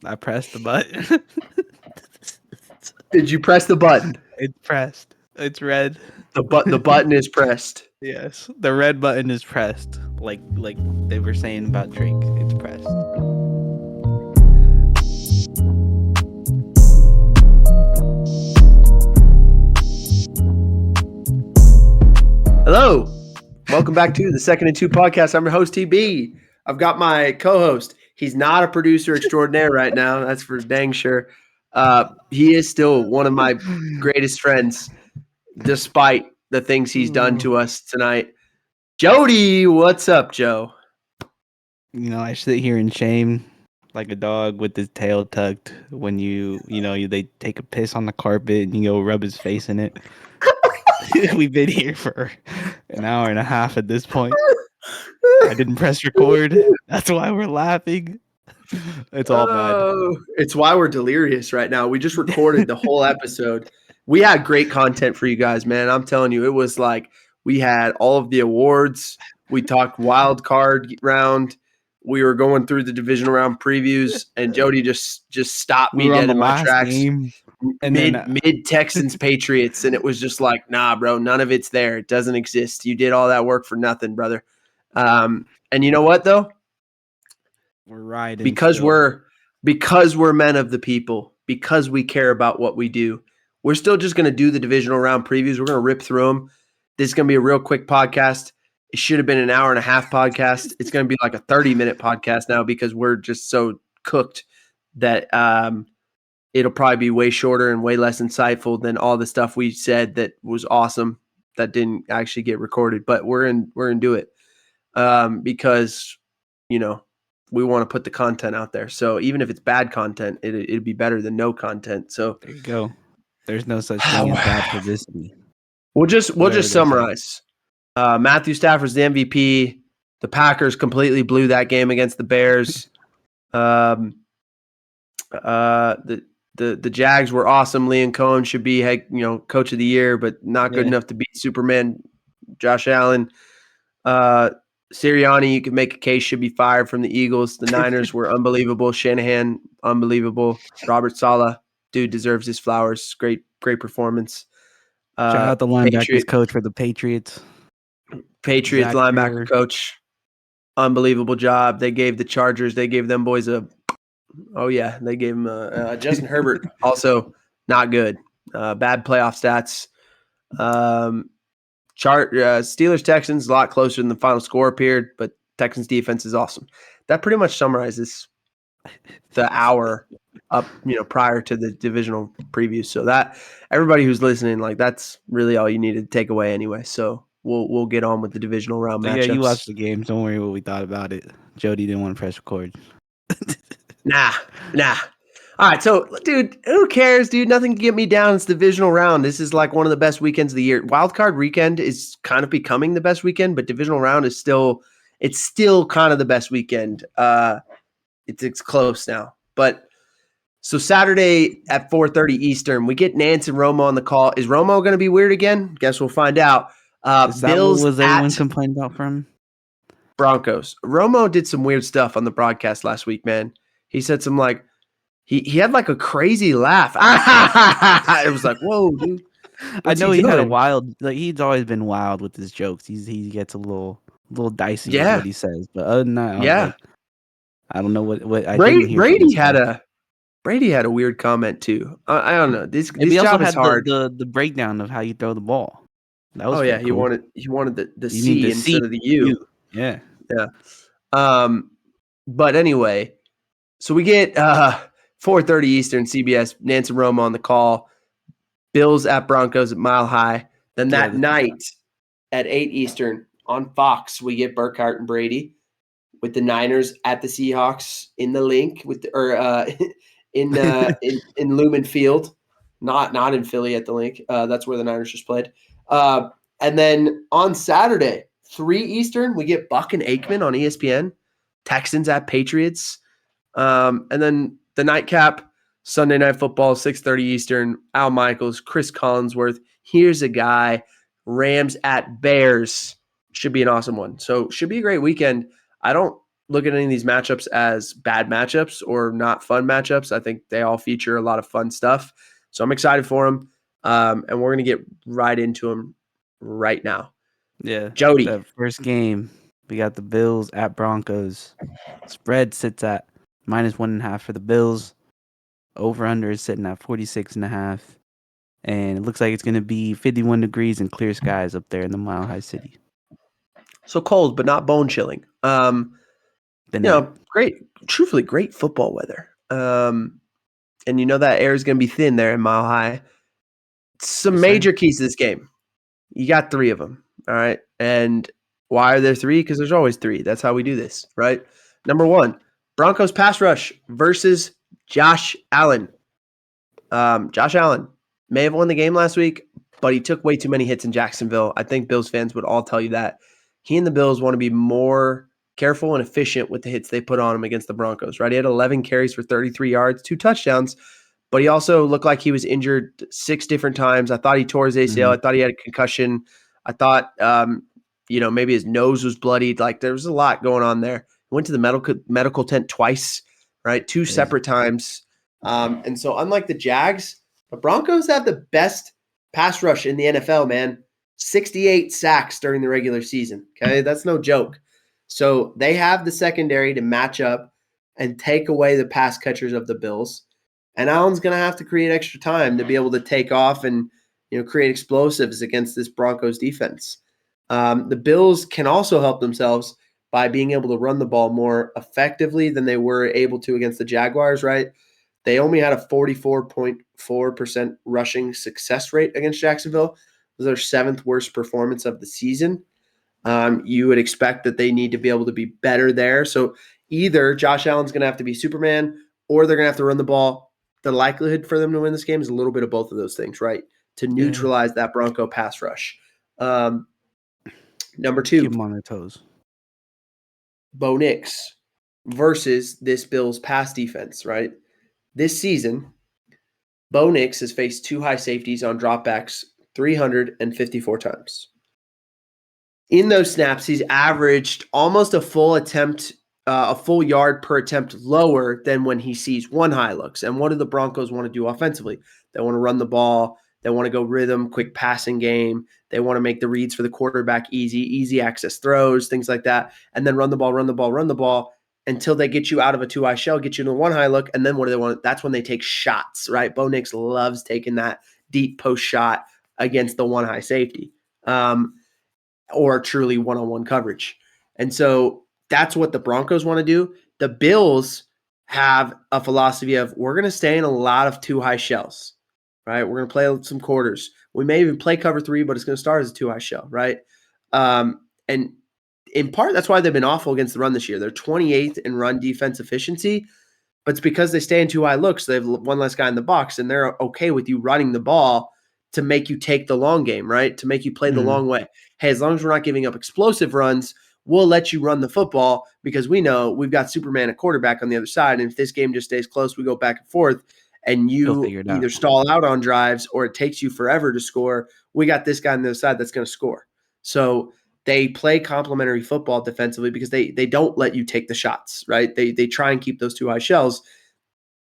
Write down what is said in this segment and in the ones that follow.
I pressed the button. Did you press the button? It's pressed. It's red. The button is pressed. Yes, the red button is pressed. Like they were saying about Drake. It's pressed. Hello. Welcome back to the Second and Two podcast. I'm your host, TB. I've got my co-host. He's not a producer extraordinaire right now. That's for dang sure. He is still one of my greatest friends, despite the things he's done to us tonight. Jodye, what's up, Joe? I sit here in shame like a dog with his tail tucked when they take a piss on the carpet and you go rub his face in it. We've been here for an hour and a half at this point. I didn't press record. That's why we're laughing. It's all bad. Oh, it's why we're delirious right now. We just recorded the whole episode. We had great content for you guys, man. I'm telling you, it was like we had all of the awards. We talked wild card round. We were going through the divisional round previews, and Jodye just stopped me We were on dead the in my last tracks. game. And Mid Texans Patriots, and it was just like, nah, bro, none of it's there. It doesn't exist. You did all that work for nothing, brother. And you know what though? We're riding because still. we're men of the people, because we care about what we do. We're still just going to do the divisional round previews. We're going to rip through them. This is going to be a real quick podcast. It should have been an hour and a half podcast. It's going to be like a 30-minute podcast now because we're just so cooked that it'll probably be way shorter and way less insightful than all the stuff we said that was awesome that didn't actually get recorded. But we're in do it because we want to put the content out there. So even if it's bad content, it'd be better than no content. So there you go. There's no such thing as bad publicity. We'll just summarize. Matthew Stafford's the MVP. The Packers completely blew that game against the Bears. The Jags were awesome. Liam Cohen should be coach of the year, but not good enough to beat Superman Josh Allen. Sirianni, you could make a case, should be fired from the Eagles. The Niners were unbelievable. Shanahan, unbelievable. Robert Saleh, dude deserves his flowers. Great performance. Shout out the linebackers coach for the Patriots. Patriots linebacker coach, unbelievable job. They gave the Chargers, they gave them boys they gave them Justin Herbert, also not good. Bad playoff stats. Steelers Texans a lot closer than the final score appeared, but Texans defense is awesome. That pretty much summarizes the hour up prior to the divisional preview. So that everybody who's listening, like, that's really all you needed to take away anyway. So we'll get on with the divisional round matchups. Yeah, you watched the games. Don't worry what we thought about it. Jodye didn't want to press record. Nah. All right, so, dude, who cares, dude? Nothing can get me down. It's the divisional round. This is like one of the best weekends of the year. Wild card weekend is kind of becoming the best weekend, but divisional round is still kind of the best weekend. It's close now. But so Saturday at 4:30 Eastern, we get Nance and Romo on the call. Is Romo going to be weird again? Guess we'll find out. Is that Bills what was everyone complaining about from Broncos? Romo did some weird stuff on the broadcast last week, man. He said some like he had like a crazy laugh. It was like, whoa, dude. I know he had a wild, like, he's always been wild with his jokes. He gets a little dicey with what he says. But other than that, I don't know what I Brady had a weird comment too. I don't know. This job is hard. The breakdown of how you throw the ball. That was cool. He wanted the C instead of the U. Yeah. But anyway, so we get 4:30 Eastern, CBS, Nance and Romo on the call. Bills at Broncos at Mile High. Then that night at 8 Eastern on Fox, we get Burkhardt and Brady with the Niners at the Seahawks in the link in Lumen Field, not in Philly at the link. That's where the Niners just played. And then on Saturday, 3 Eastern, we get Buck and Aikman on ESPN. Texans at Patriots. And then the nightcap, Sunday Night Football, 6:30 Eastern, Al Michaels, Chris Collinsworth. Here's a guy. Rams at Bears. Should be an awesome one. So should be a great weekend. I don't look at any of these matchups as bad matchups or not fun matchups. I think they all feature a lot of fun stuff. So I'm excited for them. And we're going to get right into them right now. Yeah. Jodye. The first game, we got the Bills at Broncos. Spread sits at -1.5 for the Bills. Over under is sitting at 46.5. And it looks like it's going to be 51 degrees and clear skies up there in the Mile High City. So cold, but not bone chilling. Great, truthfully, great football weather. And that air is going to be thin there in Mile High. Some major keys to this game. You got 3 of them, all right? And why are there 3? Because there's always 3. That's how we do this, right? Number 1, Broncos pass rush versus Josh Allen. Josh Allen may have won the game last week, but he took way too many hits in Jacksonville. I think Bills fans would all tell you that. He and the Bills want to be more careful and efficient with the hits they put on him against the Broncos, right? He had 11 carries for 33 yards, 2 touchdowns, but he also looked like he was injured 6 different times. I thought he tore his ACL. I thought he had a concussion. I thought, maybe his nose was bloodied. Like there was a lot going on there. He went to the medical tent twice, right? 2 separate times. And so unlike the Jags, the Broncos have the best pass rush in the NFL, man. 68 sacks during the regular season. Okay, that's no joke. So they have the secondary to match up and take away the pass catchers of the Bills. And Allen's going to have to create extra time to be able to take off and create explosives against this Broncos defense. The Bills can also help themselves by being able to run the ball more effectively than they were able to against the Jaguars, right? They only had a 44.4% rushing success rate against Jacksonville. It was their 7th worst performance of the season. You would expect that they need to be able to be better there. So either Josh Allen's going to have to be Superman or they're going to have to run the ball. The likelihood for them to win this game is a little bit of both of those things, right? To neutralize that Bronco pass rush. Number 2. Keep them on their toes. Bo Nix versus this Bills pass defense, right? This season, Bo Nix has faced 2 high safeties on dropbacks 354 times. In those snaps, he's averaged almost a full yard per attempt lower than when he sees 1 high looks. And what do the Broncos want to do offensively? They want to run the ball. They want to go rhythm, quick passing game. They want to make the reads for the quarterback easy access throws, things like that. And then run the ball until they get you out of a 2 high shell, get you into a 1 high look. And then what do they want? That's when they take shots, right? Bo Nix loves taking that deep post shot against the 1 high safety. Or truly one-on-one coverage. And so that's what the Broncos want to do. The Bills have a philosophy of we're going to stay in a lot of 2 high shells, right? We're going to play some quarters. We may even play cover 3, but it's going to start as a 2 high shell, right? And in part, that's why they've been awful against the run this year. They're 28th in run defense efficiency, but it's because they stay in 2 high looks. They have 1 less guy in the box, and they're okay with you running the ball to make you take the long game, right? To make you play the long way. Hey, as long as we're not giving up explosive runs, we'll let you run the football because we know we've got Superman at quarterback on the other side. And if this game just stays close, we go back and forth and you either stall out on drives or it takes you forever to score. We got this guy on the other side that's going to score. So they play complementary football defensively because they don't let you take the shots, right? They try and keep those 2 high shells.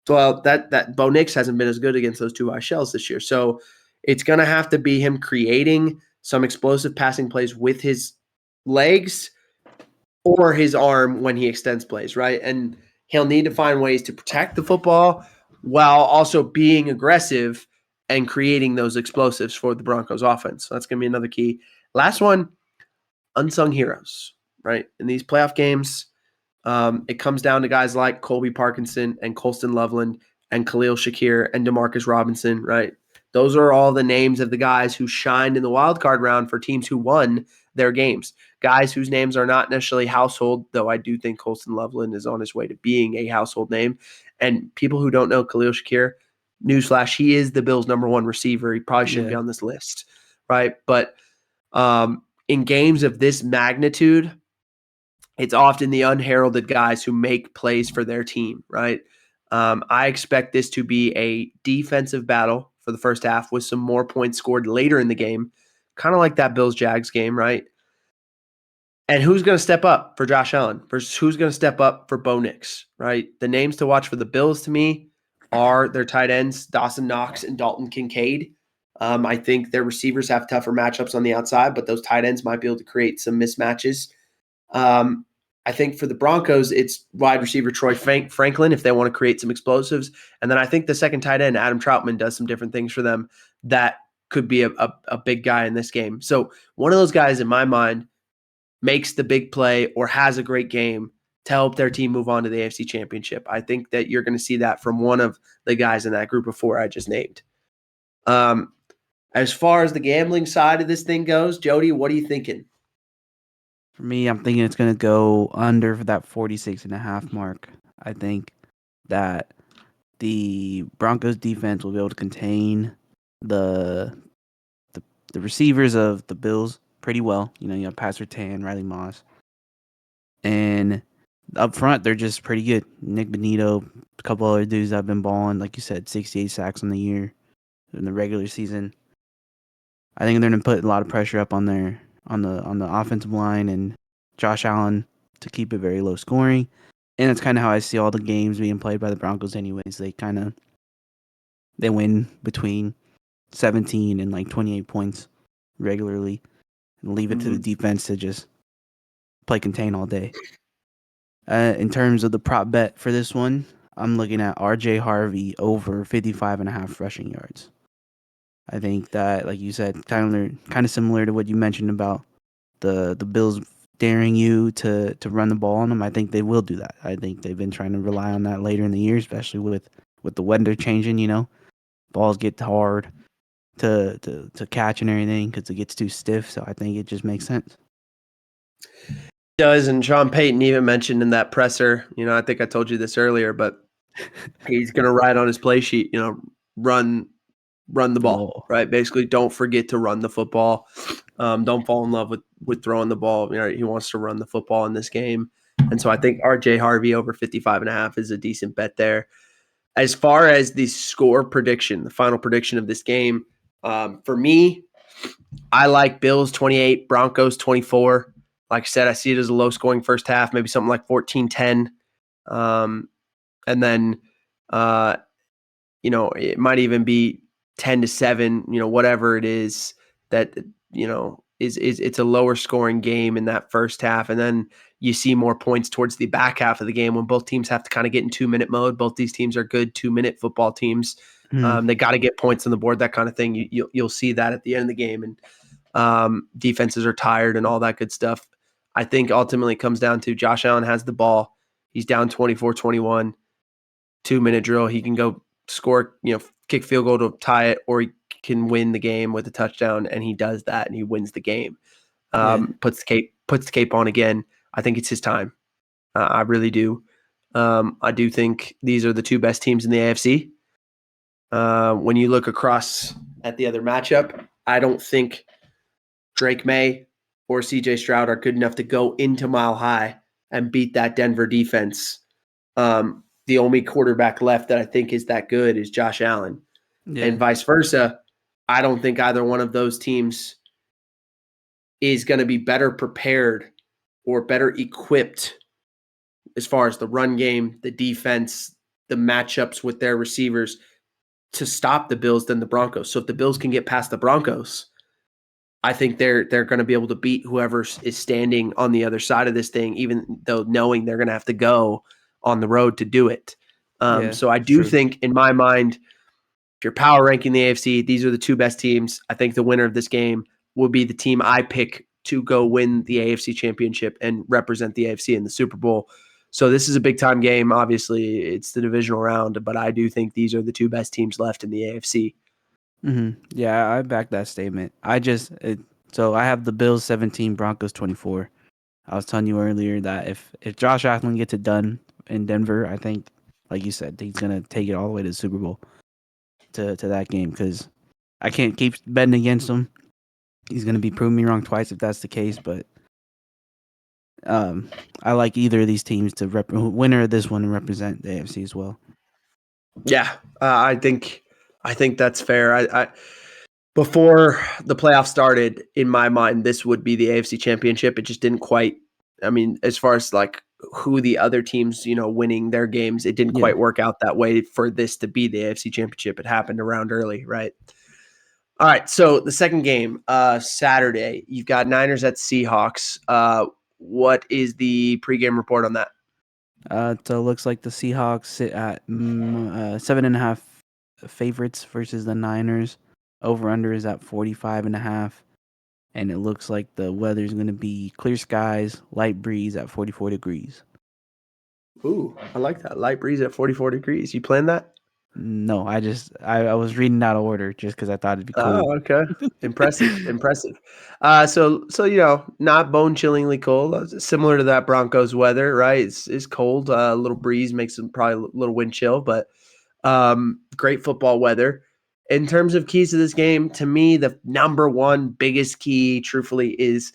Well, that Bo Nix hasn't been as good against those 2 high shells this year. So it's going to have to be him creating some explosive passing plays with his legs or his arm when he extends plays, right? And he'll need to find ways to protect the football while also being aggressive and creating those explosives for the Broncos offense. So that's going to be another key. Last one, unsung heroes, right? In these playoff games, it comes down to guys like Colby Parkinson and Colston Loveland and Khalil Shakir and Demarcus Robinson, right? Those are all the names of the guys who shined in the wild card round for teams who won their games. Guys whose names are not necessarily household, though I do think Colston Loveland is on his way to being a household name. And people who don't know Khalil Shakir, newsflash, he is the Bills' #1 receiver. He probably shouldn't be on this list, right? But in games of this magnitude, it's often the unheralded guys who make plays for their team, right? I expect this to be a defensive battle for the first half with some more points scored later in the game, kind of like that Bills-Jags game, right? And who's going to step up for Josh Allen versus who's going to step up for Bo Nix, right? The names to watch for the Bills to me are their tight ends, Dawson Knox and Dalton Kincaid. I think their receivers have tougher matchups on the outside, but those tight ends might be able to create some mismatches. I think for the Broncos, it's wide receiver Troy Franklin if they want to create some explosives. And then I think the second tight end, Adam Troutman, does some different things for them that could be a big guy in this game. So one of those guys in my mind makes the big play or has a great game to help their team move on to the AFC Championship. I think that you're going to see that from one of the guys in that group of four I just named. As far as the gambling side of this thing goes, Jodye, what are you thinking? For me, I'm thinking it's going to go under for that 46.5 mark. I think that the Broncos defense will be able to contain the the receivers of the Bills pretty well. You have Pat Surtain, Riley Moss. And up front, they're just pretty good. Nick Benito, a couple other dudes that have been balling, like you said, 68 sacks on the year in the regular season. I think they're going to put a lot of pressure up on the offensive line and Josh Allen to keep it very low scoring. And that's kind of how I see all the games being played by the Broncos anyways. They win between 17 and like 28 points regularly and leave it to the defense to just play contain all day. In terms of the prop bet for this one, I'm looking at RJ Harvey over 55.5 rushing yards. I think that, like you said, kind of similar to what you mentioned about the Bills daring you to run the ball on them. I think they will do that. I think they've been trying to rely on that later in the year, especially with the weather changing. Balls get hard to catch and everything because it gets too stiff. So I think it just makes sense. Does, and Sean Payton even mentioned in that presser, I think I told you this earlier, but he's going to write on his play sheet, run the ball, right? Basically, don't forget to run the football. Don't fall in love with throwing the ball. He wants to run the football in this game. And so I think RJ Harvey over 55.5 is a decent bet there. As far as the score prediction, the final prediction of this game, for me, I like Bills 28, Broncos 24. Like I said, I see it as a low-scoring first half, maybe something like 14-10. And then, it might even be 10-7, whatever it is that, it's a lower scoring game in that first half. And then you see more points towards the back half of the game when both teams have to kind of get in 2-minute mode. Both these teams are good 2-minute football teams. They got to get points on the board, that kind of thing. You'll see that at the end of the game. And defenses are tired and all that good stuff. I think ultimately it comes down to Josh Allen has the ball. He's down 24-21, 2-minute drill. He can go score, kick field goal to tie it, or he can win the game with a touchdown, and he does that, and he wins the game. Puts the cape on again. I think it's his time. I really do. I do think these are the two best teams in the AFC. When you look across at the other matchup, I don't think Drake May or CJ Stroud are good enough to go into Mile High and beat that Denver defense. The only quarterback left that I think is that good is Josh Allen. Yeah. And vice versa. I don't think either one of those teams is going to be better prepared or better equipped as far as the run game, the defense, the matchups with their receivers to stop the Bills than the Broncos. So if the Bills can get past the Broncos, I think they're going to be able to beat whoever is standing on the other side of this thing, even though knowing they're going to have to go on the road to do it. So I do think, in my mind, if you're power ranking the AFC, these are the two best teams. I think the winner of this game will be the team I pick to go win the AFC Championship and represent the AFC in the Super Bowl. So this is a big-time game. Obviously, it's the divisional round, but I do think these are the two best teams left in the AFC. Mm-hmm. Yeah, I back that statement. So I have the Bills 17, Broncos 24. I was telling you earlier that if Josh Allen gets it done in Denver, I think, like you said, he's gonna take it all the way to the Super Bowl to that game because I can't keep betting against him. He's gonna be proving me wrong twice if that's the case. But I like either of these teams to winner of this one and represent the AFC as well. Yeah, I think that's fair. before the playoffs started, in my mind, this would be the AFC Championship. It just didn't quite. I mean, as far as like who the other teams, winning their games, it didn't quite work out that way for this to be the AFC Championship. It happened around early, right? All right. So the second game, Saturday, you've got Niners at Seahawks. What is the pregame report on that? So it looks like the Seahawks sit at 7.5 favorites versus the Niners. Over under is at 45.5. And it looks like the weather's going to be clear skies, light breeze at 44 degrees. Ooh, I like that. Light breeze at 44 degrees. You planned that? No, I was reading out of order just because I thought it'd be cool. Oh, okay. Impressive. So not bone chillingly cold. Similar to that Broncos weather, right? It's cold. A little breeze makes it probably a little wind chill, but great football weather. In terms of keys to this game, to me, the number one biggest key, truthfully, is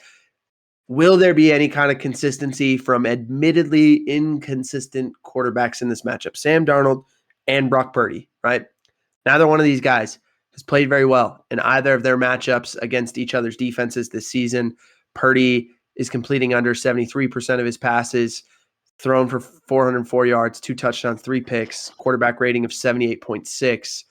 will there be any kind of consistency from admittedly inconsistent quarterbacks in this matchup? Sam Darnold and Brock Purdy, right? Neither one of these guys has played very well in either of their matchups against each other's defenses this season. Purdy is completing under 73% of his passes, thrown for 404 yards, 2 touchdowns, 3 picks, quarterback rating of 78.6.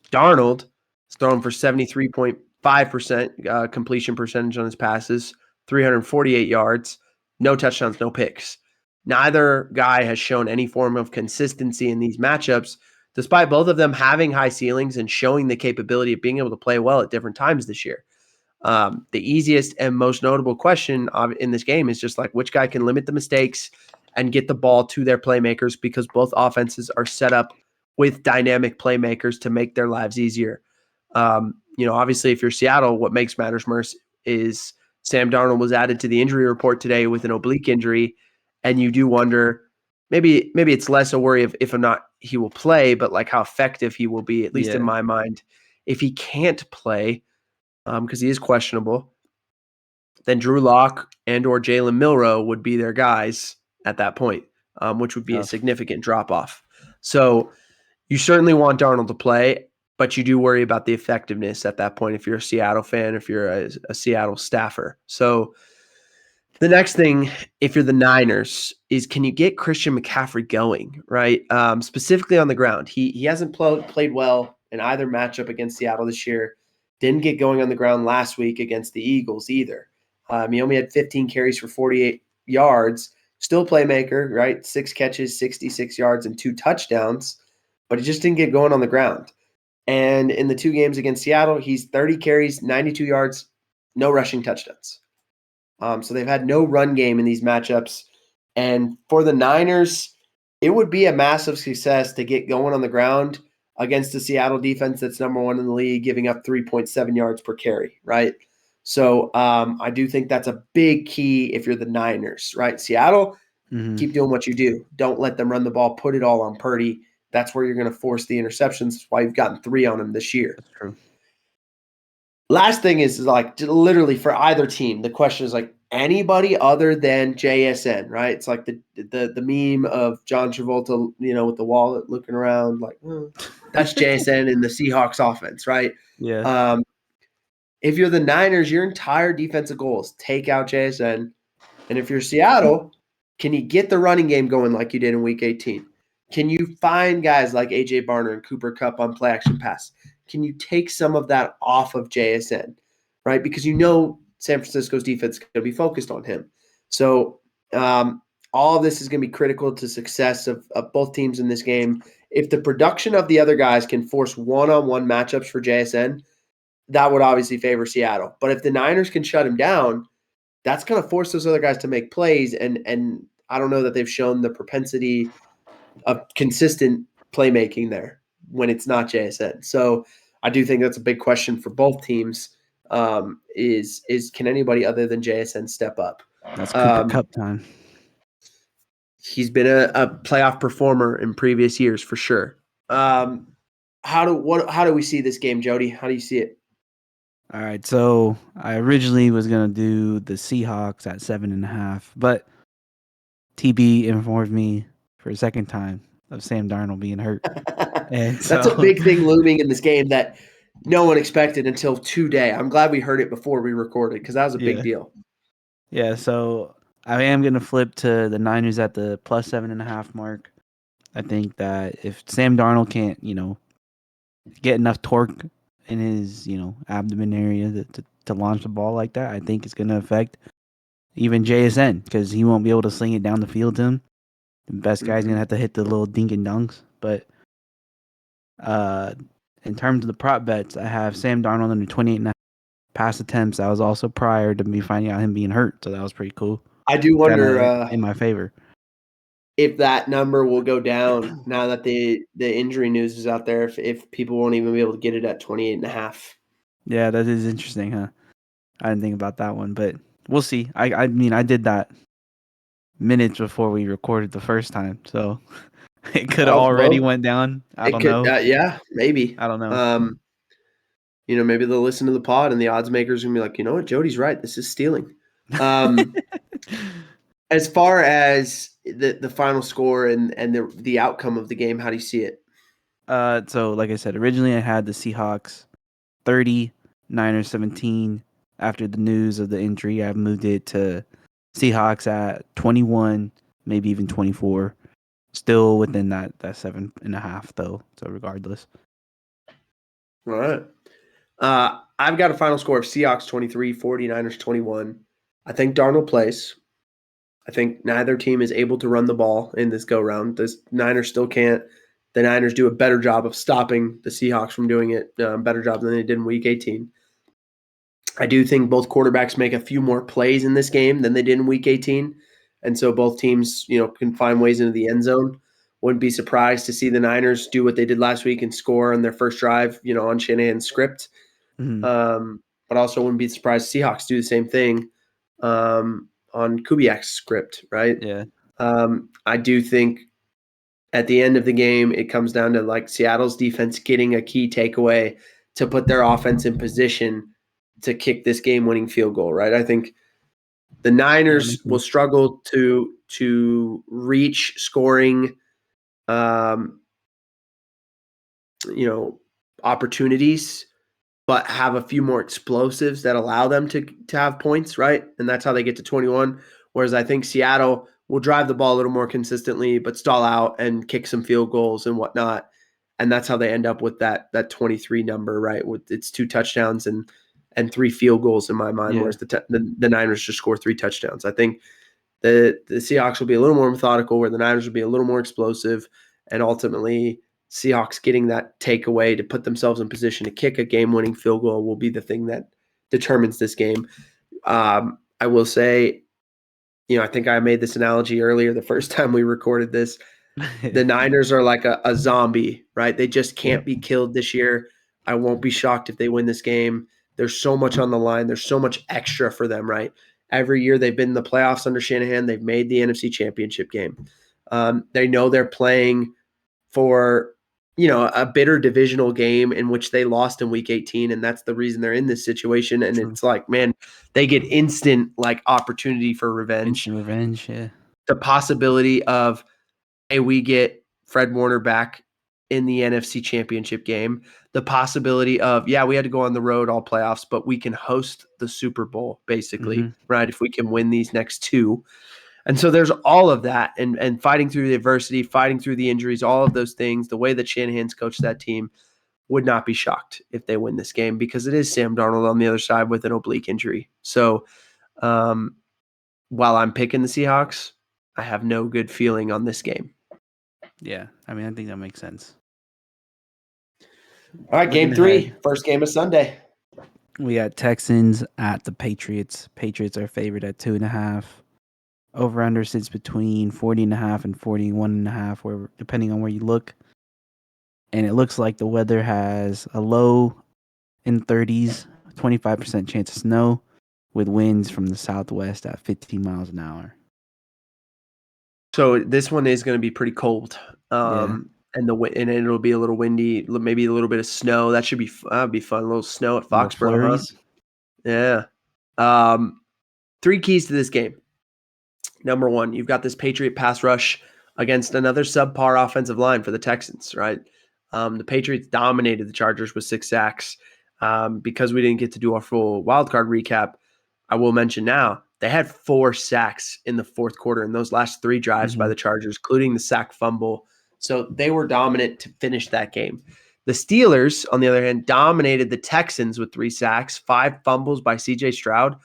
Darnold is thrown for 73.5% completion percentage on his passes, 348 yards, no touchdowns, no picks. Neither guy has shown any form of consistency in these matchups, despite both of them having high ceilings and showing the capability of being able to play well at different times this year. The easiest and most notable question in this game is just like which guy can limit the mistakes and get the ball to their playmakers, because both offenses are set up with dynamic playmakers to make their lives easier. Obviously, if you're Seattle, what makes matters most is Sam Darnold was added to the injury report today with an oblique injury, and you do wonder maybe it's less a worry of if or not he will play, but like how effective he will be, at least in my mind. If he can't play, because he is questionable, then Drew Lock and or Jalen Milroe would be their guys at that point, which would be a significant drop-off. So you certainly want Darnold to play, but you do worry about the effectiveness at that point if you're a Seattle fan, if you're a Seattle staffer. So the next thing, if you're the Niners, is can you get Christian McCaffrey going, right? Specifically on the ground. He hasn't played well in either matchup against Seattle this year. Didn't get going on the ground last week against the Eagles either. He only had 15 carries for 48 yards. Still playmaker, right? 6 catches, 66 yards, and 2 touchdowns. But he just didn't get going on the ground. And in the 2 games against Seattle, he's 30 carries, 92 yards, no rushing touchdowns. So they've had no run game in these matchups. And for the Niners, it would be a massive success to get going on the ground against the Seattle defense that's number 1 in the league, giving up 3.7 yards per carry, right? So I do think that's a big key if you're the Niners, right? Seattle, keep doing what you do. Don't let them run the ball. Put it all on Purdy. That's where you're going to force the interceptions. That's why you've gotten 3 on him this year. That's true. Last thing is like literally for either team, the question is like anybody other than JSN, right? It's like the meme of John Travolta, with the wallet looking around like, that's JSN in the Seahawks offense, right? Yeah. If you're the Niners, your entire defensive goal is take out JSN. And if you're Seattle, can you get the running game going like you did in Week 18? Can you find guys like A.J. Barner and Cooper Kupp on play action pass? Can you take some of that off of JSN, right? Because San Francisco's defense is going to be focused on him. So all of this is going to be critical to success of both teams in this game. If the production of the other guys can force one-on-one matchups for JSN, that would obviously favor Seattle. But if the Niners can shut him down, that's going to force those other guys to make plays. And I don't know that they've shown the propensity of consistent playmaking there when it's not JSN. So I do think that's a big question for both teams. Is can anybody other than JSN step up? That's Cooper Kupp time. He's been a playoff performer in previous years for sure. How do we see this game, Jody? How do you see it? All right, so I originally was gonna do the Seahawks at 7.5, but TB informed me for a second time of Sam Darnold being hurt. And that's a big thing looming in this game, that no one expected until today. I'm glad we heard it before we recorded because that was a big deal. Yeah, so I am going to flip to the Niners at the plus 7.5 mark. I think that if Sam Darnold can't, get enough torque in his, abdomen area to launch the ball like that, I think it's going to affect even JSN because he won't be able to sling it down the field to him. The best guy's going to have to hit the little dink and dunks. But in terms of the prop bets, I have Sam Darnold under 28.5 pass attempts. That was also prior to me finding out him being hurt, so that was pretty cool. I do wonder in my favor if that number will go down now that the injury news is out there. If people won't even be able to get it at 28.5. Yeah, that is interesting, huh? I didn't think about that one, but we'll see. I mean, I did that minutes before we recorded the first time, so it could have already went down. I don't know. Yeah, maybe. I don't know. Maybe they'll listen to the pod and the odds makers are gonna be like, you know what, Jody's right. This is stealing. As far as the final score and the outcome of the game, how do you see it? So like I said, originally I had the Seahawks 30, Niners 17. After the news of the injury, I've moved it to Seahawks at 21, maybe even 24. Still within that 7.5 though. So regardless. All right. I've got a final score of Seahawks 23, 49ers 21. I think Darnold plays. I think neither team is able to run the ball in this go-round. The Niners still can't. The Niners do a better job of stopping the Seahawks from doing it, better job than they did in Week 18. I do think both quarterbacks make a few more plays in this game than they did in Week 18, and so both teams, can find ways into the end zone. Wouldn't be surprised to see the Niners do what they did last week and score on their first drive, on Shanahan's script. Mm-hmm. But also wouldn't be surprised Seahawks do the same thing on Kubiak's script, right? Yeah. I do think at the end of the game, it comes down to like Seattle's defense getting a key takeaway to put their offense in position to kick this game-winning field goal, right? I think the Niners will struggle to reach scoring, opportunities, but have a few more explosives that allow them to have points, right? And that's how they get to 21. Whereas I think Seattle will drive the ball a little more consistently, but stall out and kick some field goals and whatnot. And that's how they end up with that 23 number, right? With its 2 touchdowns and 3 field goals in my mind, whereas the Niners just score 3 touchdowns. I think the Seahawks will be a little more methodical, where the Niners will be a little more explosive, and ultimately Seahawks getting that takeaway to put themselves in position to kick a game-winning field goal will be the thing that determines this game. I will say, I think I made this analogy earlier the first time we recorded this. The Niners are like a zombie, right? They just can't be killed this year. I won't be shocked if they win this game. There's so much on the line. There's so much extra for them, right? Every year they've been in the playoffs under Shanahan. They've made the NFC Championship game. They know they're playing for, a bitter divisional game in which they lost in Week 18, and that's the reason they're in this situation. And It's like, man, they get instant opportunity for revenge. Instant revenge, yeah. The possibility of, hey, we get Fred Warner back in the NFC Championship game. The possibility of, we had to go on the road all playoffs, but we can host the Super Bowl, basically, right? If we can win these next 2. And so there's all of that, and fighting through the adversity, fighting through the injuries, all of those things, the way that Shanahan's coached that team, would not be shocked if they win this game, because it is Sam Darnold on the other side with an oblique injury. So while I'm picking the Seahawks, I have no good feeling on this game. Yeah, I mean, I think that makes sense. All right, game 3, first game of Sunday. We got Texans at the Patriots. Patriots are favored at 2.5. Over-under sits between 40.5 and 41.5, where depending on where you look. And it looks like the weather has a low in 30s, 25% chance of snow, with winds from the southwest at 15 miles an hour. So this one is going to be pretty cold, and it'll be a little windy, maybe a little bit of snow. That should be fun. A little snow at Foxborough, huh? Yeah. 3 keys to this game. Number 1, you've got this Patriot pass rush against another subpar offensive line for the Texans, right? The Patriots dominated the Chargers with 6 sacks. Because we didn't get to do our full wildcard recap, I will mention now they had 4 sacks in the fourth quarter in those last 3 drives by the Chargers, including the sack fumble. So they were dominant to finish that game. The Steelers, on the other hand, dominated the Texans with 3 sacks, 5 fumbles by C.J. Stroud,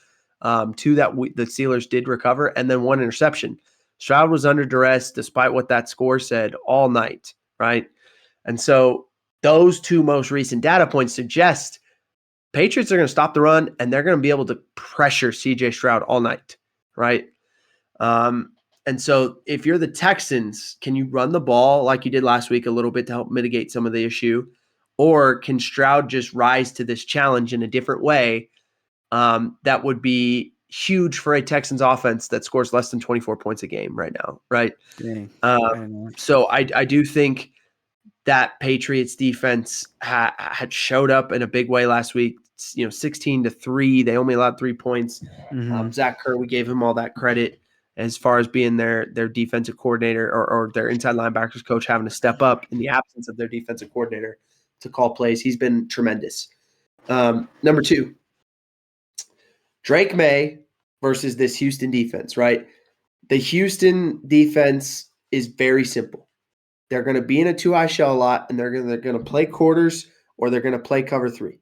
2 that the Steelers did recover, and then 1 interception. Stroud was under duress, despite what that score said, all night, right? And so those 2 most recent data points suggest Patriots are going to stop the run, and they're going to be able to pressure C.J. Stroud all night, right? And so if you're the Texans, can you run the ball like you did last week a little bit to help mitigate some of the issue? Or can Stroud just rise to this challenge in a different way? That would be huge for a Texans offense that scores less than 24 points a game right now, right? Dang. So I do think that Patriots defense had showed up in a big way last week. 16-3. They only allowed 3 points. Zach Kerr, we gave him all that credit as far as being their defensive coordinator or their inside linebackers coach having to step up in the absence of their defensive coordinator to call plays. He's been tremendous. Number 2, Drake May versus this Houston defense, right? The Houston defense is very simple. They're going to be in a 2-high shell a lot, and they're going to play quarters or they're going to play cover 3.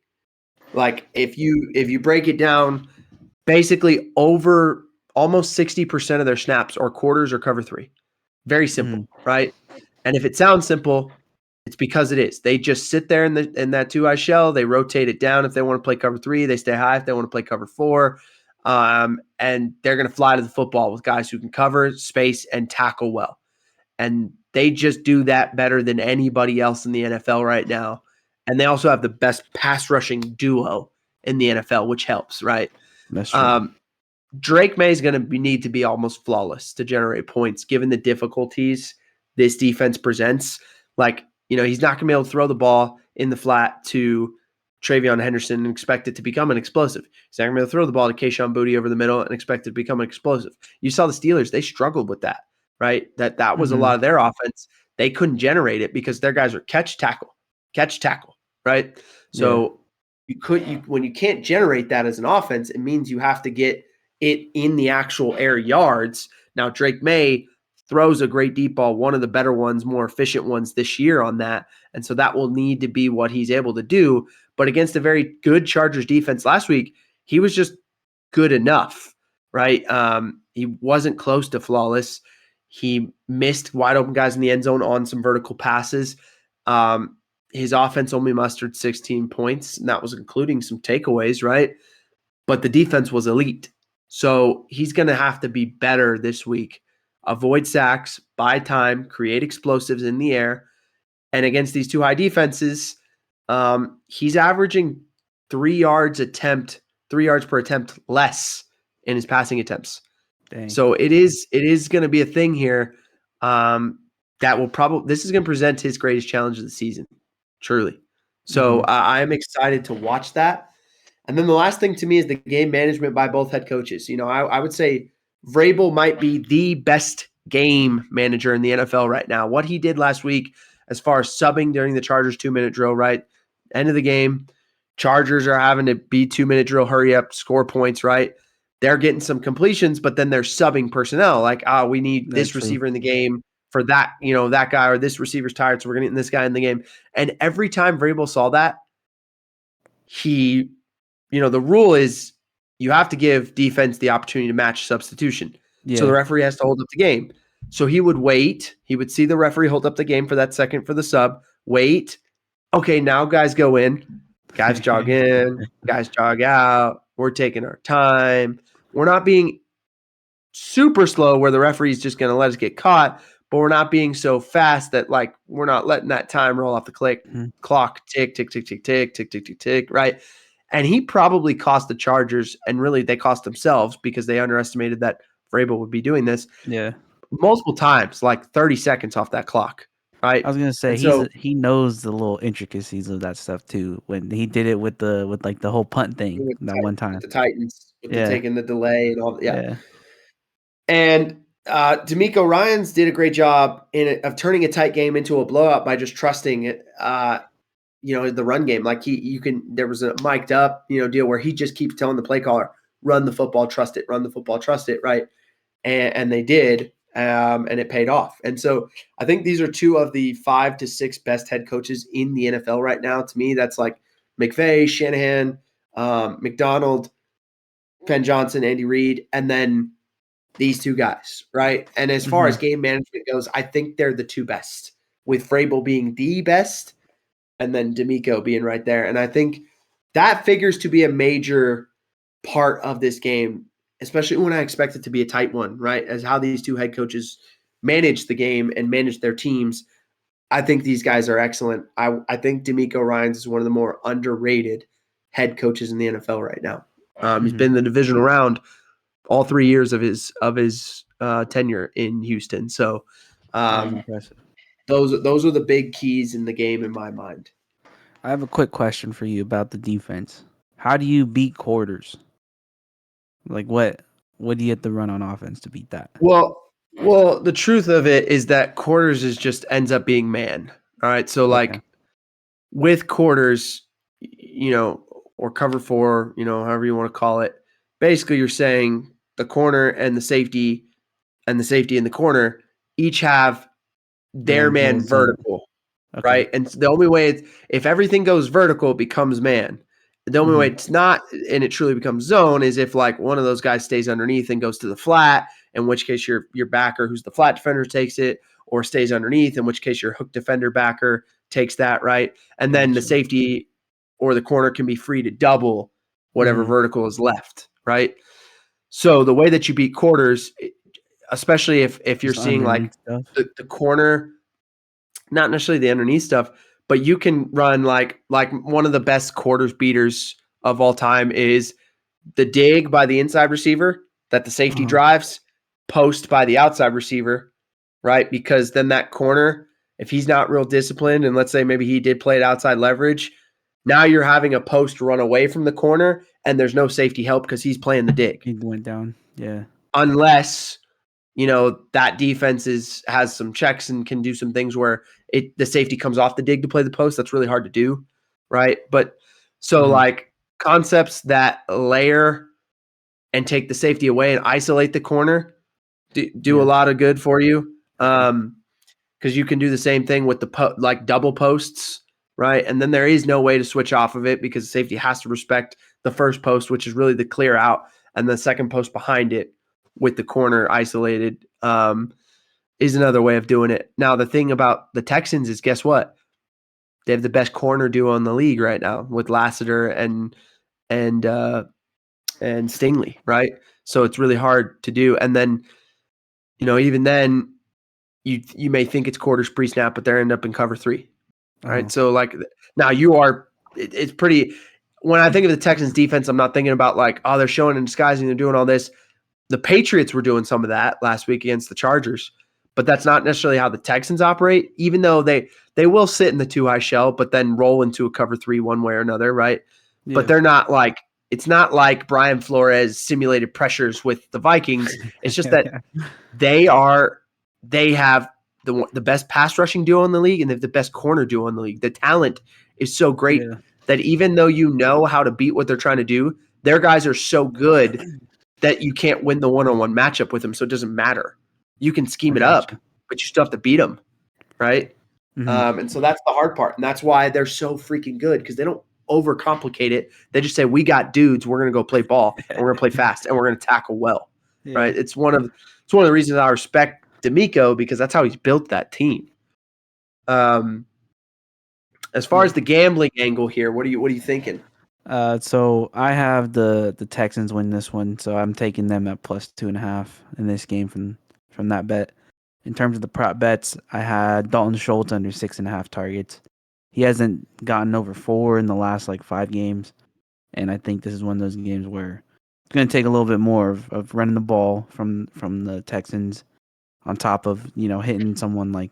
Like if you break it down, basically over almost 60% of their snaps are quarters or cover 3. Very simple, right? And if it sounds simple, it's because it is. They just sit there in that 2-high shell. They rotate it down if they want to play cover 3. They stay high if they want to play cover 4. And they're going to fly to the football with guys who can cover, space, and tackle well. And they just do that better than anybody else in the NFL right now. And they also have the best pass rushing duo in the NFL, which helps, right? That's true. Drake May is going to need to be almost flawless to generate points, given the difficulties this defense presents. Like, he's not going to be able to throw the ball in the flat to Travion Henderson and expect it to become an explosive. He's not going to be able to throw the ball to Kayshon Boutte over the middle and expect it to become an explosive. You saw the Steelers, they struggled with that, right? That was a lot of their offense. They couldn't generate it because their guys are catch, tackle, right? So when you can't generate that as an offense, it means you have to get it in the actual air yards. Now, Drake May throws a great deep ball, one of the better ones, more efficient ones this year on that. And so that will need to be what he's able to do. But against a very good Chargers defense last week, he was just good enough, right? He wasn't close to flawless. He missed wide open guys in the end zone on some vertical passes. His offense only mustered 16 points, and that was including some takeaways, right? But the defense was elite. So he's going to have to be better this week. Avoid sacks, buy time, create explosives in the air. And against these 2 high defenses, he's averaging 3 yards per attempt less in his passing attempts. Dang. So it is going to be a thing here that will this is going to present his greatest challenge of the season, truly. So I am excited to watch that. And then the last thing to me is the game management by both head coaches. I would say Vrabel might be the best game manager in the NFL right now. What he did last week as far as subbing during the Chargers 2-minute drill, right? End of the game, Chargers are having to be 2-minute drill, hurry up, score points, right? They're getting some completions, but then they're subbing personnel. Like, we need this receiver in the game for that, that guy, or this receiver's tired, so we're going to get this guy in the game. And every time Vrabel saw that, the rule is you have to give defense the opportunity to match substitution. Yeah. So the referee has to hold up the game. So he would wait. He would see the referee hold up the game for that second for the sub. Wait. Okay, now guys go in. Guys jog in. Guys jog out. We're taking our time. We're not being super slow where the referee's just going to let us get caught, but we're not being so fast that we're not letting that time roll off the clock. Tick, tick, tick, tick, tick, tick, tick, tick, tick, right? And he probably cost the Chargers, and really they cost themselves because they underestimated that Vrabel would be doing this. Yeah, multiple times, 30 seconds off that clock, right? I was gonna say he knows the little intricacies of that stuff too. When he did it with the whole punt thing that one time, with the Titans, with the taking the delay and all. Yeah. Yeah. And D'Amico Ryans did a great job of turning a tight game into a blowout by just trusting it. The run game. Like there was a mic'd up, deal where he just keeps telling the play caller, run the football, trust it, run the football, trust it, right? And they did, and it paid off. And so I think these are two of the 5 to 6 best head coaches in the NFL right now. To me, that's like McVay, Shanahan, McDonald, Penn Johnson, Andy Reid, and then these two guys, right? And as far as game management goes, I think they're the two best, with Vrabel being the best and then D'Amico being right there. And I think that figures to be a major part of this game, especially when I expect it to be a tight one, right? As how these two head coaches manage the game and manage their teams. I think these guys are excellent. I think D'Amico Ryans is one of the more underrated head coaches in the NFL right now. He's been in the divisional round all 3 years of his tenure in Houston. So Impressive. those are the big keys in the game in my mind. I have a quick question for you about the defense. How do you beat quarters? Like what do you have to run on offense to beat that? Well, the truth of it is that quarters is just ends up being man. All right. So like with quarters, or cover 4, however you want to call it, basically you're saying the corner and the safety in the corner each have their man vertical. Okay. Right. And the only way if everything goes vertical, it becomes man. The only way it's not, and it truly becomes zone, is if like one of those guys stays underneath and goes to the flat, in which case your backer, who's the flat defender, takes it, or stays underneath, in which case your hook defender backer takes that, right? And then the safety or the corner can be free to double whatever vertical is left, right? So the way that you beat quarters, especially if you're seeing like the corner, not necessarily the underneath stuff, but you can run like one of the best quarters beaters of all time is the dig by the inside receiver that the safety drives, post by the outside receiver, right? Because then that corner, if he's not real disciplined, and let's say maybe he did play it outside leverage, now you're having a post run away from the corner and there's no safety help because he's playing the dig. He went down. Yeah. Unless that defense has some checks and can do some things where the safety comes off the dig to play the post. That's really hard to do, right? But so like concepts that layer and take the safety away and isolate the corner do a lot of good for you, because you can do the same thing with the like double posts, right? And then there is no way to switch off of it because safety has to respect the first post, which is really the clear out, and the second post behind it with the corner isolated is another way of doing it. Now, the thing about the Texans is, guess what? They have the best corner duo in the league right now with Lassiter and Stingley, right? So it's really hard to do. And then, even then, you may think it's quarters pre-snap, but they end up in cover 3, right? So like now it's pretty. When I think of the Texans defense, I'm not thinking about like, oh, they're showing and disguising, they're doing all this. The Patriots were doing some of that last week against the Chargers, but that's not necessarily how the Texans operate, even though they will sit in the 2 high shell, but then roll into a cover 3 one way or another, right? Yeah. But they're not like, it's not like Brian Flores simulated pressures with the Vikings. It's just that they have the best pass rushing duo in the league, and they have the best corner duo in the league. The talent is so great that even though you know how to beat what they're trying to do, their guys are so good that you can't win the one-on-one matchup with them, so it doesn't matter. You can scheme it up, but you still have to beat them, right? And so that's the hard part, and that's why they're so freaking good, because they don't overcomplicate it. They just say, we got dudes, we're going to go play ball, and we're going to play fast, and we're going to tackle well, right? It's one of the reasons I respect D'Amico, because that's how he's built that team. As far as the gambling angle here, what are you thinking? So I have the Texans win this one, so I'm taking them at +2.5 in this game from that bet. In terms of the prop bets, I had Dalton Schultz under 6.5 targets. He hasn't gotten over 4 in the last like 5 games, and I think this is one of those games where it's going to take a little bit more of running the ball from the Texans, on top of hitting someone like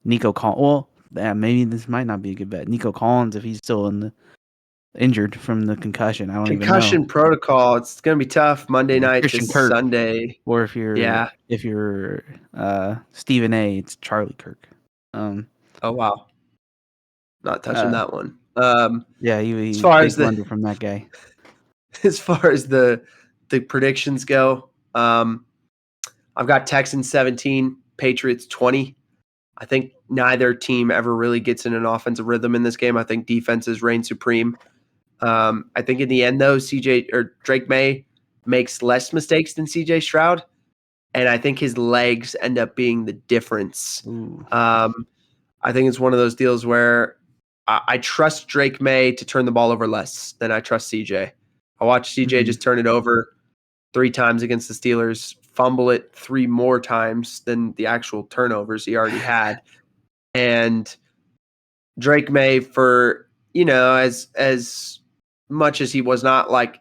Nico Collins. Well, maybe this might not be a good bet. Nico Collins, if he's still in injured from the concussion. I don't even know. Concussion protocol. It's going to be tough. Monday night Christian to Kirk. Sunday. Or if you're Stephen A, it's Charlie Kirk. Oh wow, not touching that one. Yeah, he as far big as the blunder from that guy. As far as the predictions go, I've got Texans 17, Patriots 20. I think neither team ever really gets in an offensive rhythm in this game. I think defenses reign supreme. I think in the end, though, Drake May makes less mistakes than CJ Stroud, and I think his legs end up being the difference. I think it's one of those deals where I trust Drake May to turn the ball over less than I trust CJ. I watched CJ just turn it over 3 times against the Steelers, fumble it 3 more times than the actual turnovers he already had. And Drake May, for, as much as he was not like,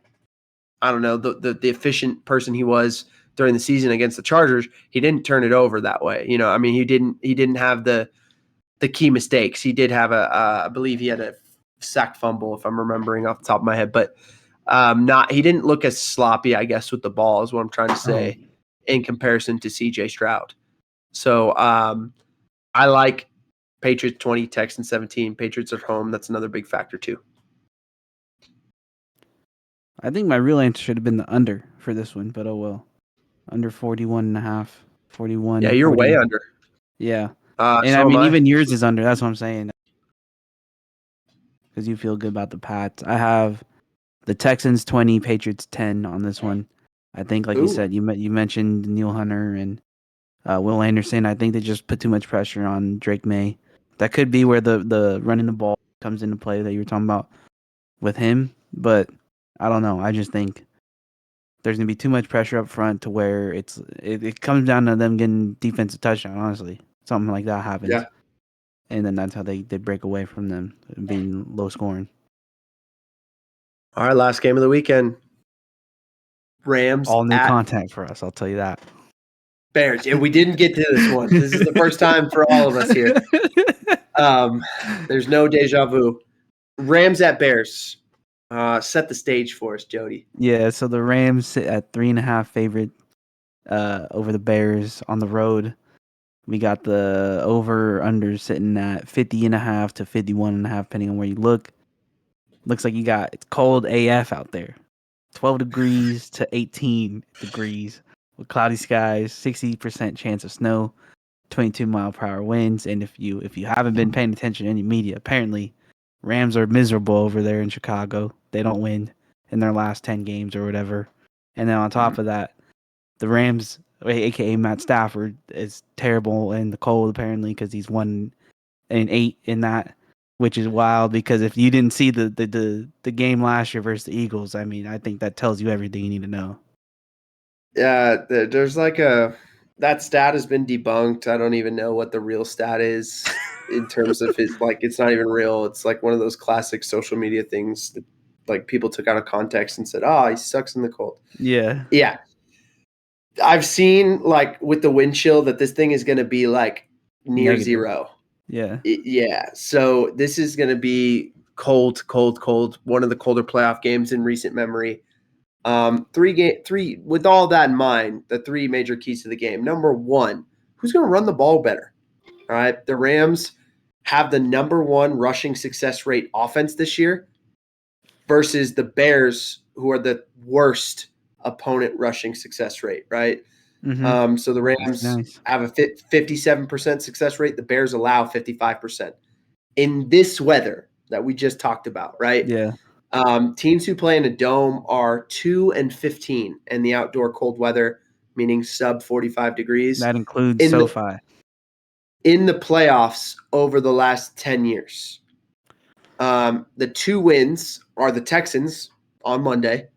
I don't know, the efficient person he was during the season against the Chargers, he didn't turn it over that way. I mean, he didn't have the key mistakes. He did have I believe he had a sack fumble, if I'm remembering off the top of my head, but he didn't look as sloppy, I guess, with the ball is what I'm trying to say in comparison to CJ Stroud. So I like Patriots 20, Texans 17, Patriots at home. That's another big factor too. I think my real answer should have been the under for this one, but oh well. Under 41.5, 41. Yeah, you're 40. way under. Yeah. And I mean, even yours is under. That's what I'm saying. Because you feel good about the Pats. I have the Texans 20, Patriots 10 on this one. I think, like you said, you mentioned Neil Hunter and Will Anderson. I think they just put too much pressure on Drake May. That could be where the running the ball comes into play that you were talking about with him. But I don't know. I just think there's going to be too much pressure up front to where it comes down to them getting defensive touchdown, honestly. Something like that happens. Yeah. And then that's how they break away from them being low scoring. All right, last game of the weekend. Rams. All new content for us, I'll tell you that. Bears. Yeah, we didn't get to this one. This is the first time for all of us here. There's no deja vu. Rams at Bears. Set the stage for us, Jody. Yeah, so the Rams sit at 3.5 favorite over the Bears on the road. We got the over/under sitting at 50.5 to 51.5, depending on where you look. Looks like it's cold AF out there. 12 degrees to 18 degrees with cloudy skies, 60% chance of snow, 22-mile-per-hour winds. And if you haven't been paying attention to any media, apparently Rams are miserable over there in Chicago. They don't win in their last 10 games or whatever. And then on top of that, the Rams, a.k.a. Matt Stafford, is terrible in the cold apparently because he's 1-8 in that, which is wild because if you didn't see the game last year versus the Eagles, I mean, I think that tells you everything you need to know. Yeah, there's that stat has been debunked. I don't even know what the real stat is in terms of his, it's not even real. It's like one of those classic social media things that people took out of context and said, "Oh, he sucks in the cold." Yeah. Yeah. I've seen with the wind chill that this thing is going to be near Negative. Zero. Yeah. Yeah. So this is going to be cold. One of the colder playoff games in recent memory. Three. With all that in mind, the 3 major keys to the game. Number 1, who's going to run the ball better? All right. The Rams have the number 1 rushing success rate offense this year versus the Bears, who are the worst opponent rushing success rate, right? Mm-hmm. So the Rams have a 57% success rate. The Bears allow 55% in this weather that we just talked about, right? Yeah. Teams who play in a dome are 2-15 in the outdoor cold weather, meaning sub 45 degrees. That includes SoFi. In the playoffs over the last 10 years. The 2 wins are the Texans on Monday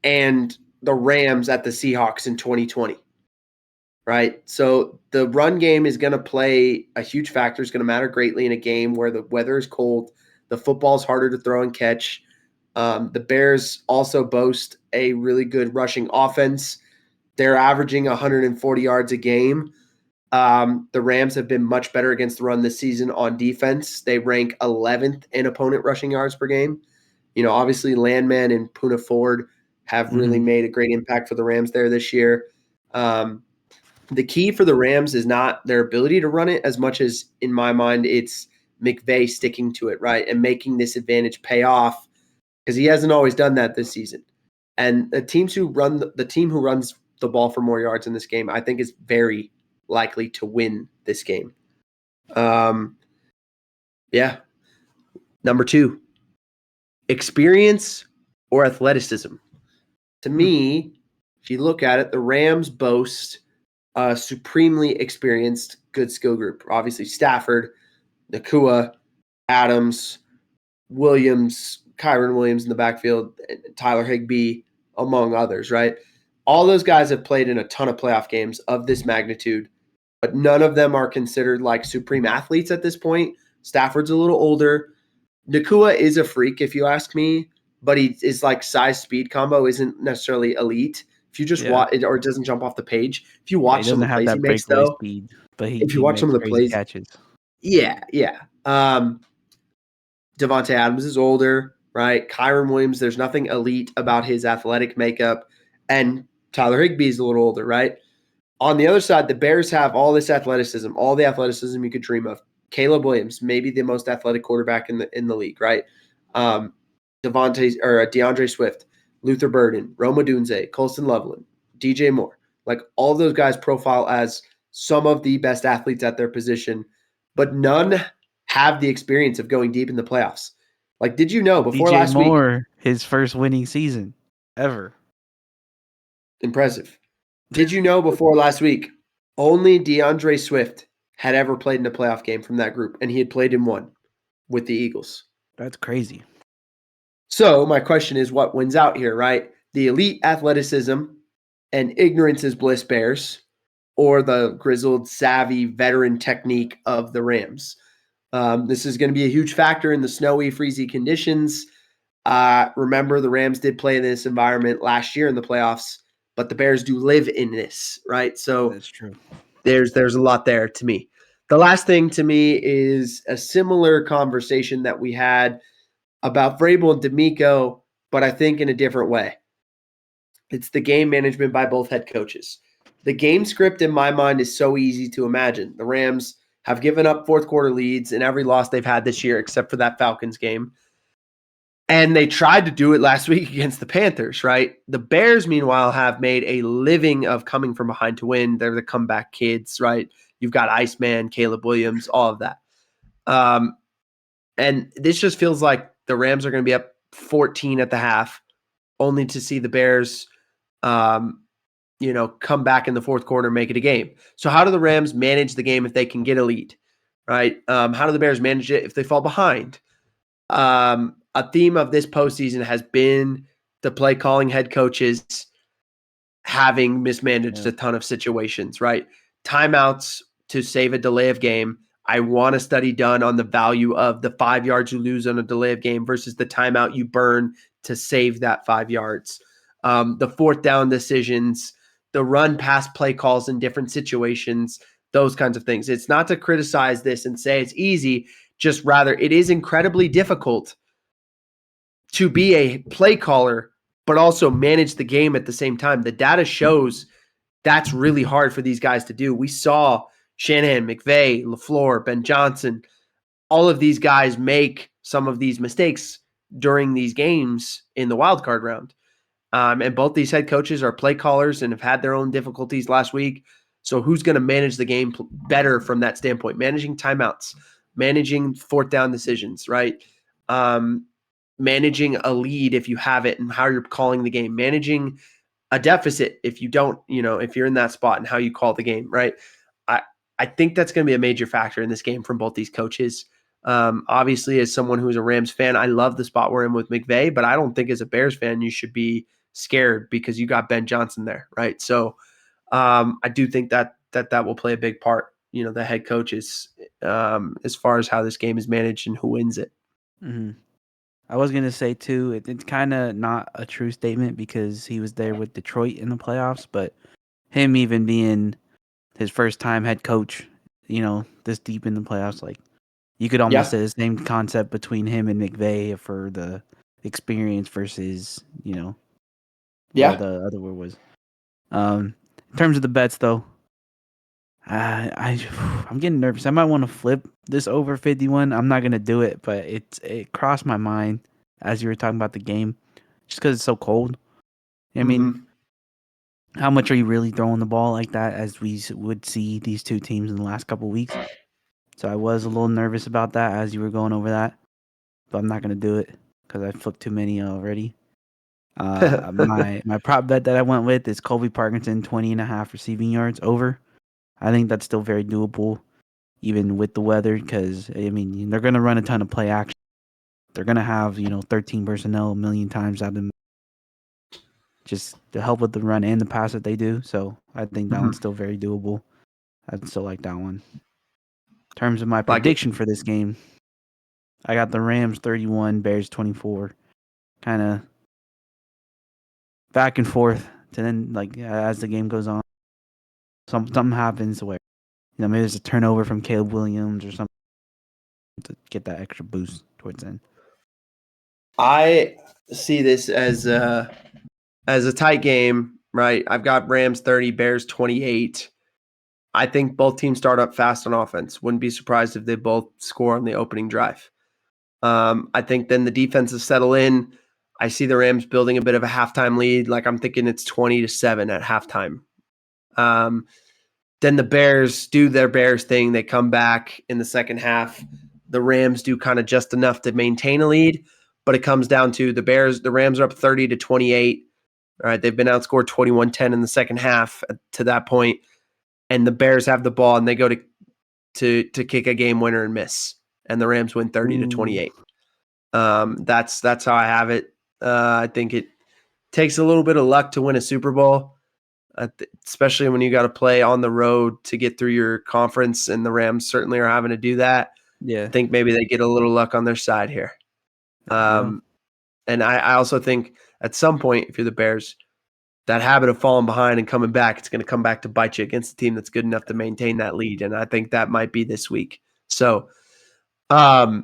and the Rams at the Seahawks in 2020. Right? So the run game is going to play a huge factor. It's going to matter greatly in a game where the weather is cold. The football is harder to throw and catch. The Bears also boast a really good rushing offense. They're averaging 140 yards a game. The Rams have been much better against the run this season on defense. They rank 11th in opponent rushing yards per game. Obviously Landman and Poona Ford have really made a great impact for the Rams there this year. The key for the Rams is not their ability to run it as much as, in my mind, it's McVay sticking to it, right, and making this advantage pay off, because he hasn't always done that this season. And the team who runs the ball for more yards in this game, I think, is very likely to win this game. Yeah. Number 2, experience or athleticism. To me, if you look at it, the Rams boast a supremely experienced, good skill group. Obviously, Stafford, Nakua, Adams, Williams, Kyron Williams in the backfield, Tyler Higbee, among others, right? All those guys have played in a ton of playoff games of this magnitude, but none of them are considered like supreme athletes at this point. Stafford's a little older. Nakua is a freak, if you ask me, but he is like size-speed combo isn't necessarily elite. If you just watch it, or it doesn't jump off the page. If you watch some of the plays he makes, though, speed, but if you he watch some makes of the crazy plays, catches. Yeah. Devontae Adams is older, right? Kyron Williams, there's nothing elite about his athletic makeup, and Tyler Higbee is a little older, right? On the other side, the Bears have all this athleticism, all the athleticism you could dream of. Caleb Williams, maybe the most athletic quarterback in the league, right? DeAndre Swift, Luther Burden, Rome Odunze, Colston Loveland, DJ Moore. Like, all of those guys profile as some of the best athletes at their position, but none have the experience of going deep in the playoffs. Like, did you know before DJ last week? Moore, his first winning season ever. Impressive. Did you know before last week, only DeAndre Swift had ever played in a playoff game from that group, and he had played in one with the Eagles. That's crazy. So my question is, what wins out here, right? The elite athleticism and ignorance is bliss Bears, or the grizzled, savvy, veteran technique of the Rams? This is going to be a huge factor in the snowy, freezy conditions. Remember, the Rams did play in this environment last year in the playoffs, but the Bears do live in this, right? So that's true. There's a lot there to me. The last thing to me is a similar conversation that we had about Vrabel and D'Amico, but I think in a different way. It's the game management by both head coaches. The game script in my mind is so easy to imagine. The Rams have given up fourth quarter leads in every loss they've had this year, except for that Falcons game. And they tried to do it last week against the Panthers, right? The Bears, meanwhile, have made a living of coming from behind to win. They're the comeback kids, right? You've got Iceman, Caleb Williams, all of that. And this just feels like the Rams are going to be up 14 at the half, only to see the Bears, come back in the fourth quarter and make it a game. So how do the Rams manage the game if they can get a lead, right? How do the Bears manage it if they fall behind? A theme of this postseason has been the play calling head coaches having mismanaged a ton of situations, right? Timeouts to save a delay of game. I want a study done on the value of the 5 yards you lose on a delay of game versus the timeout you burn to save that 5 yards. The fourth down decisions, the run pass play calls in different situations, those kinds of things. It's not to criticize this and say it's easy, just rather it is incredibly difficult to be a play caller, but also manage the game at the same time. The data shows that's really hard for these guys to do. We saw Shanahan, McVay, LaFleur, Ben Johnson, all of these guys make some of these mistakes during these games in the wild card round. And both these head coaches are play callers and have had their own difficulties last week. So who's going to manage the game better from that standpoint? Managing timeouts, managing fourth down decisions, right? Managing a lead if you have it and how you're calling the game, managing a deficit if you don't, if you're in that spot and how you call the game, right? I think that's going to be a major factor in this game from both these coaches. Obviously, as someone who's a Rams fan, I love the spot we're in with McVay, but I don't think as a Bears fan you should be scared because you got Ben Johnson there, right? So I do think that will play a big part, the head coaches, as far as how this game is managed and who wins it. Mm-hmm. I was going to say, too, it's kind of not a true statement because he was there with Detroit in the playoffs, but him even being his first time head coach, this deep in the playoffs. Like, you could almost say the same concept between him and McVay for the experience versus, what the other word was. In terms of the bets, though, I'm getting nervous. I might want to flip this over 51. I'm not gonna do it, but it crossed my mind as you were talking about the game, just because it's so cold. I mean, how much are you really throwing the ball like that, as we would see these two teams in the last couple of weeks? So I was a little nervous about that as you were going over that, but I'm not gonna do it because I flipped too many already. My prop bet that I went with is Colby Parkinson 20.5 receiving yards over. I think that's still very doable, even with the weather, because I mean they're gonna run a ton of play action. They're gonna have 13 personnel a million times out of them, just to help with the run and the pass that they do. So I think that one's still very doable. I'd still like that one. In terms of my prediction for this game, I got the Rams 31, Bears 24. Kind of back and forth. To then, like, as the game goes on, something happens where maybe there's a turnover from Caleb Williams or something to get that extra boost towards the end. I see this as a tight game, right? I've got Rams 30, Bears 28. I think both teams start up fast on offense. Wouldn't be surprised if they both score on the opening drive. I think then the defenses settle in. I see the Rams building a bit of a halftime lead. Like, I'm thinking it's 20-7 at halftime. Then the Bears do their Bears thing. They come back in the second half. The Rams do kind of just enough to maintain a lead, but it comes down to the Rams are up 30-28. All right, they've been outscored 21-10 in the second half to that point, and the Bears have the ball and they go to kick a game winner and miss, and the Rams win 30-28. That's how I have it. I think it takes a little bit of luck to win a Super Bowl, especially when you got to play on the road to get through your conference, and the Rams certainly are having to do that. Yeah, I think maybe they get a little luck on their side here. And I also think at some point, if you're the Bears, that habit of falling behind and coming back, it's going to come back to bite you against a team that's good enough to maintain that lead. And I think that might be this week. So the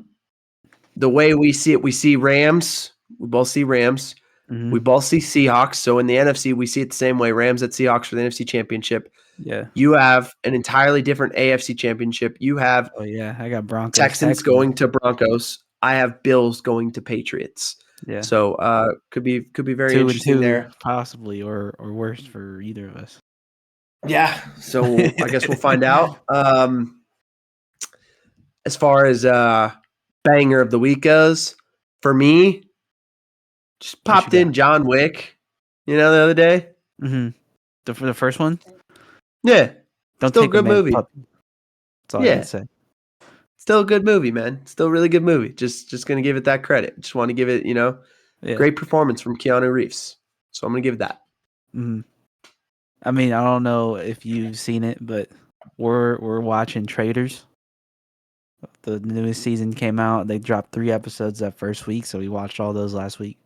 way we see it, we see Rams. We both see Rams. Mm-hmm. We both see Seahawks. So in the NFC, we see it the same way. Rams at Seahawks for the NFC Championship. Yeah. You have an entirely different AFC Championship. You have I got Broncos. Texans going to Broncos. I have Bills going to Patriots. Yeah. So could be very interesting there. Possibly, or worse for either of us. Yeah. So I guess we'll find out. As far as banger of the week goes, for me, just popped in John Wick, the other day. Mm-hmm. For the first one? Yeah. Don't still take a good movie. Puppy. That's all I can say. Still a good movie, man. Still a really good movie. Just going to give it that credit. Just want to give it, great performance from Keanu Reeves. So I'm going to give it that. Mm-hmm. I mean, I don't know if you've seen it, but we're watching Traitors. The newest season came out. They dropped 3 episodes that first week, so we watched all those last week.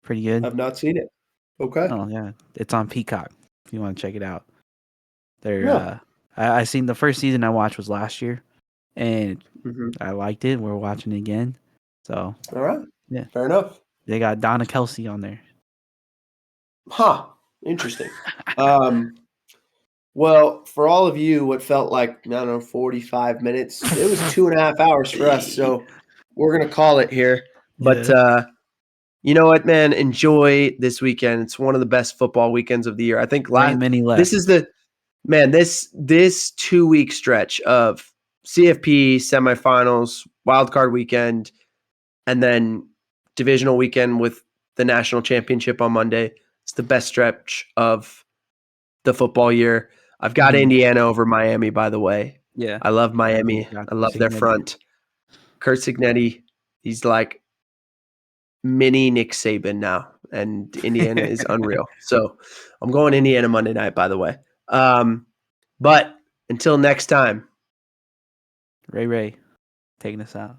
Pretty good. I've not seen it. Okay. Oh yeah, it's on Peacock if you want to check it out. I seen the first season I watched was last year, and I liked it. We're watching it again. So all right, yeah, fair enough. They got Donna Kelsey on there. Huh. Interesting. Well, for all of you, what felt like, 45 minutes, it was 2.5 hours for us. So we're going to call it here. But you know what, man? Enjoy this weekend. It's one of the best football weekends of the year. I think this is this 2-week stretch of CFP semifinals, wildcard weekend, and then divisional weekend with the national championship on Monday. It's the best stretch of the football year. I've got Indiana over Miami, by the way. Yeah. I love Miami. I love their front. Kurt Signetti, he's like mini Nick Saban now, and Indiana is unreal. So I'm going Indiana Monday night, by the way. But until next time. Ray taking us out.